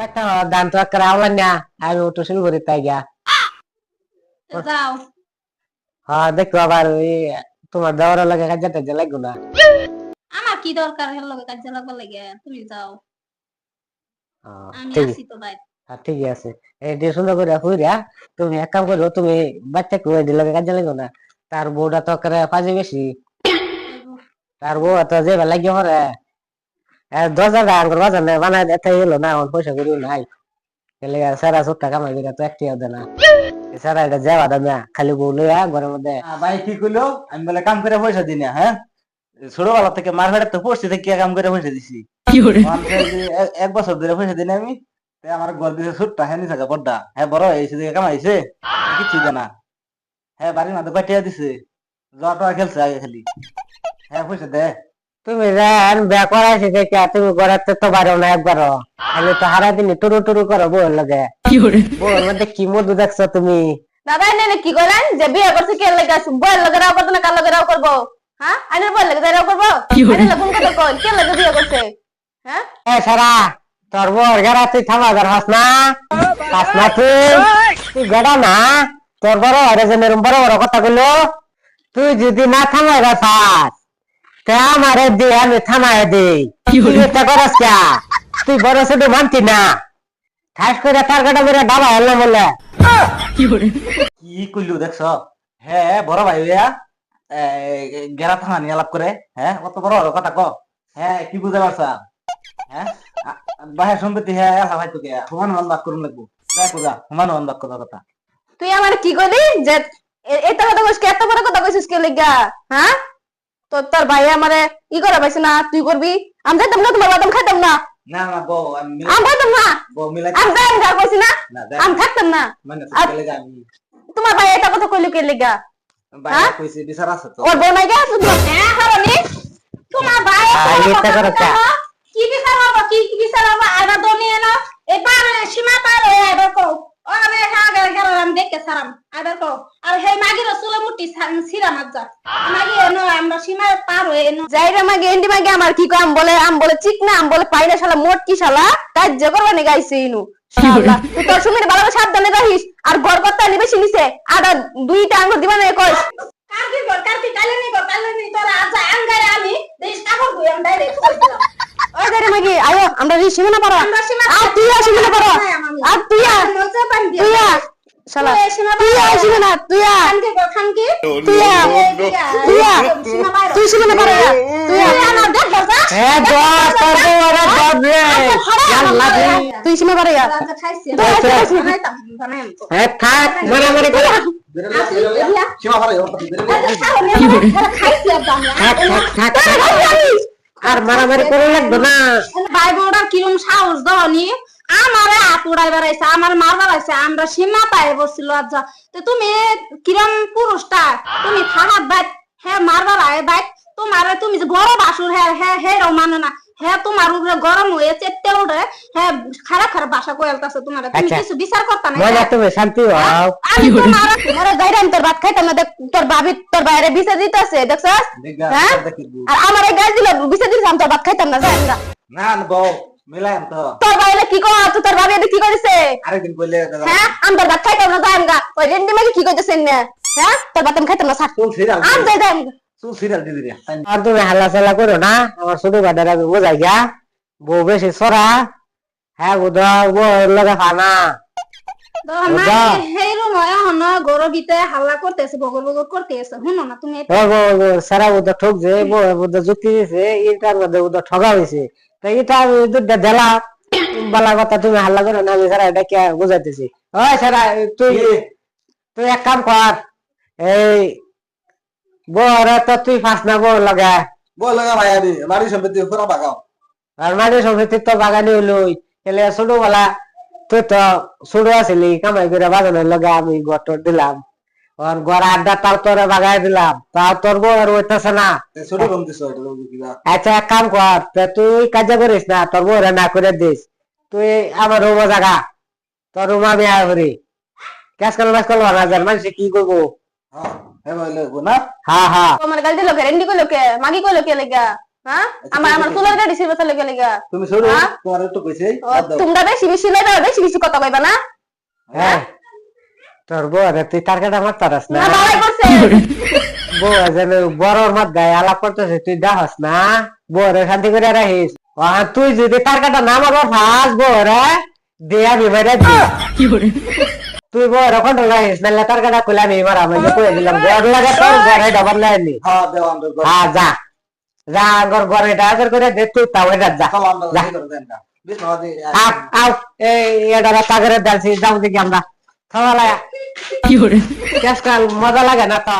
একটা দান তো করে আওলান না আমি ওটা শুরু করি তাই গা যাও। হ্যাঁ দেখো আবার ওই তোমার দেওয়ার লাগে কাজে টাজে লাগবে না আমার কি দরকার হের লগে কাজে লাগবার লাগে, তুমি যাও। আমি ঠিক আসি তো ভাই। ঠিক আছে এই যে সুন্দর করে হইরা তুমি এক কাম করো তুমি বাচ্চা কুয়ে দিলে কাজে লাগবে না তার বউটা তো করে পাজে বেশি তার বউ তো যে লাগিয়ে হরে 10,000 টাকা করে বাজার নেই বানায় এত এলো না এখন পয়সা করিও নাই এলে সারা 70 কামাই করে তো একটিও দেয় না সারা এটা যাওয়া দাম না খালি বউ লইয়া ঘরের মধ্যে ভাই কি কইলো আমি বলে কাম করে পয়সা দিই না হ্যাঁ ছোটবেলা থেকে মার ফেরত তো পড়ছি থেকে কাম করে পয়সা দিছি এক বছর ধরে পয়সা দিই না আমি আমার ঘর দিছে ছোট্ট হ্যাঁ নিছে বড়টা হ্যাঁ বড় হয়েছে দিকে কামাইছে কিচ্ছু দেয় না হ্যাঁ বাড়ির মাঝে কয়টা দিছে জটা খেলছে আগে খালি হ্যাঁ পয়সা দে তুমি জান বিয়া করাইছি দেখে তুমি ঘরেতে তো বারো না একবারও খালি তো হারা দিন টুরু টুরু করো বউর লাগে বউর মধ্যে কি মধু দেখছো তুমি দাদা এনে কি করেন যে বিয়ে করছে কে লাগে বইয়ের লগে রাও করতে না কার লগে রাও করবো? হ্যাঁ আইনের বইয়ের লগে রাও করবো? আইনের লগে কোন কথা কই কে লাগে বিয়ে করছে? হ্যাঁ এ সারা তোর বউর ঘেরা তুই থামা ধর হাস না তুই গড়া না তোর বড় আরে যে মেরুম বড় বড় কথা গুলো তুই যদি না থামাই রাখাস তা আমারে দিয়ে আমি থামাই দিই তুই এটা করস কে তুই বড় ছোট মানতি না ঠাস করে তার গাটা মেরে ডাবা হল বলে কি কইলো দেখছ হ্যাঁ বড় ভাই হইয়া গেরা থানা নিয়ে আলাপ করে হ্যাঁ কত বড় বড় কথা ক হ্যাঁ কি বুঝতে পারছা হ্যাঁ বাহের সম্পত্তি হ্যাঁ এলা ভাই তোকে সমান সমান বাদ করুন লাগবো দেখো যা সমান সমান বাদ কথা তুই আমার কি কইলি যে এটা কথা কইছিস এত বড় কথা কইছিস কে লাগা? হ্যাঁ তোর ভাই আমারে ই করে পাইছ না তুই করবি আমি যাইতাম না তোমার বাদাম খাইতাম না না না বউ আমি খাইতাম না বউ মিলাই আমি যাইতাম যা কইছি না আমি থাকতাম না মানে চলে যাবি তোমার ভাই এটা কথা কইলি কে লাগা? ভাই কইছে বিচার আছে তো ওর বউ নাই গা হ্যাঁ হারানি তোমার ভাই এটা করো কে কি বিচার হবে, কি বিচার হবে? আইবা দনিয়ে না এবার সীমা পার হয়ে আইবার কও। ও আমি হ্যাঁ গেল আমি দেখে সারাম আইবার কও। আর হেই মাগির চুলে মুটি সিরা মাছ যা মাগি এনো আমরা সীমা পার হয়ে এনো যাইরা মাগে এন্ডি মাগে আমার কি কম বলে আম বলে চিক না আম বলে পাইনা শালা মোট কি শালা কাজ করবানি গাইছে ইনু শালা তুই তোর সুমির ভালো সাবধানে রাখিস আর ঘর করতে নিবে নিছে আর দুইটা আঙ্গুর দিবা না কইস কালকে কালে নি তোরা আচ্ছা আঙ্গারে আমি দেশ কাপড় ধুই আমি ডাইরেক্ট কইছিলাম ওই যাইরা মাগে আয়ো আমরা রিসিমে না পারো আমরা সীমা আর তুই আসিবি না পারো আর তুই মজা পান দিয়া তুই শালা তুই আসিবি না তুই খানকে তুই তুই সীমে না পারো তুই আমার দেখ বাজা এ দশ তোর বউ আরে দব রে আল্লাহ তুই সীমে পারো রাজা খাইছি বানাইতাম বানাইম তো এ থাক মনে মনে করে সীমা ভালো খাইছি আর থাক আর মারামারি করে লাগবে না ভাই বোনরা কিরম সাহস দাওনি আমারে আপুড়াই বেড়াইছে আমার মার বেড়াইছে আমরা সীমা পায়ে বসছিল আচ্ছা তো তুমি কিরম পুরুষটা তুমি খারাপ বাইক হ্যাঁ মার বেড়ায় বাইক তোমার তুমি যে গরম আসুর হ্যাঁ হ্যাঁ হ্যাঁ মানে না হ্যাঁ তোমার উপরে গরম হয়ে চেটে উঠে হ্যাঁ খারাপ খারাপ ভাষা কইলতাছে তোমার তুমি কিছু বিচার করতা না মজা তুমি শান্তি হও আমি তোমার গাইরাম তোর ভাত খাইতাম না দেখ তোর ভাবি তোর বাইরে বিছে দিতেছে দেখছস হ্যাঁ আর আমারে গাছ দিল বিছে দিছ আমি তোর ভাত খাইতাম না জানি না না বউ মিলাম তো তোর বাইরে কি কর তোর ভাবি এটা কি করেছে আরেকদিন কইলে হ্যাঁ আমি তোর ভাত খাইতাম না জানি না ওই রেন্ডি মাকে কি কইতেছেন না হ্যাঁ তোর ভাত আমি খাইতাম না ছাড় চুল সিরিয়াল আমি যাই যাই চুল সিরিয়াল দিদি রে আর তুমি হাল্লা চাল্লা করো না আমার ছোট বাদার আমি বোঝাই গা বউ বেশি সরা হ্যাঁ বুধা বউ লগা খানা হেই রুম এখন গরবিতে হাল্লা করতেছে বগর বগর করতেছে শুনো না তুমি সারা বুধা ঠক যে বউ বুধা যুক্তি দিয়েছে এটার মধ্যে বুধা ঠগা হয়েছে তো এটা আমি দুধটা দিলাম বালা কথা তুমি হাল্লা করো না আমি সারা এটা কে বুঝাইতেছি ওই সারা তুই তুই এক কাম কর এই বউরে তো তুই ফাঁস না বউ লগা বল লাগা ভাই আমি বাড়ি সম্পত্তি পুরো বাগাও আর মাঝে সম্পত্তি তো বাগানে হইলই এলে ছোটবেলা তুই তো ছোট আসলি কামাই করে বাগানের লগে আমি গটর দিলাম আর গড় আড্ডা তাও তোরে বাগাই দিলাম তাও তোর বউ আর হইতেছে না ছোট কম দিছ এটা লোক কিবা আচ্ছা এক কাম কর তুই কাজ করিস না তোর বউরে না করে দিস তুই আমার রুমে জাগা তোর রুম আমি আয় করি ক্যাশ কল না যার মানুষ কি করবো হ্যাঁ এ বলে গো না হ্যাঁ তোমার গাল দিল কে রেন্ডি কইলো কে মাগি কইলো কে লাগা হ্যাঁ আমার আমার চুলের গাড়ি ছিল চলে গেলে গা তুমি ছোড়ো হ্যাঁ? তোমার একটু কইছে ও, তোমরা বেশি বেশি লইবা বেশি বেশি কথা কইবা না হ্যাঁ তোর বউ রে তুই তার কাটা মারতে পারস না না ভালাই করছে বউ যেন বড়র মাত গায়ে আলাপ করতেছে তুই দেখাস না বউ রে শান্তি করে রাখিস তুই যদি তার কাটা না মারবো ফাঁস বউ রে দেয়া বিমারে তুই বউ রে কন্ট্রোল রাখিস নাহলে তার কাটা খুলে আমি মারা আমি কয়ে দিলাম গড় লাগে তোর ঘরে ডবল লাইনি হ্যাঁ দেও আমরা হ্যাঁ যা যা আগর ঘরে ডাজার করে দে তুই তাও এটা যা চলো আমরা যাই করে দেন না বিষ্ণুবাদী আপ আপ এই এটা তাগরে দালছি যাও দেখি আমরা খাওয়া লাগা কেসকাল মজা লাগে না তো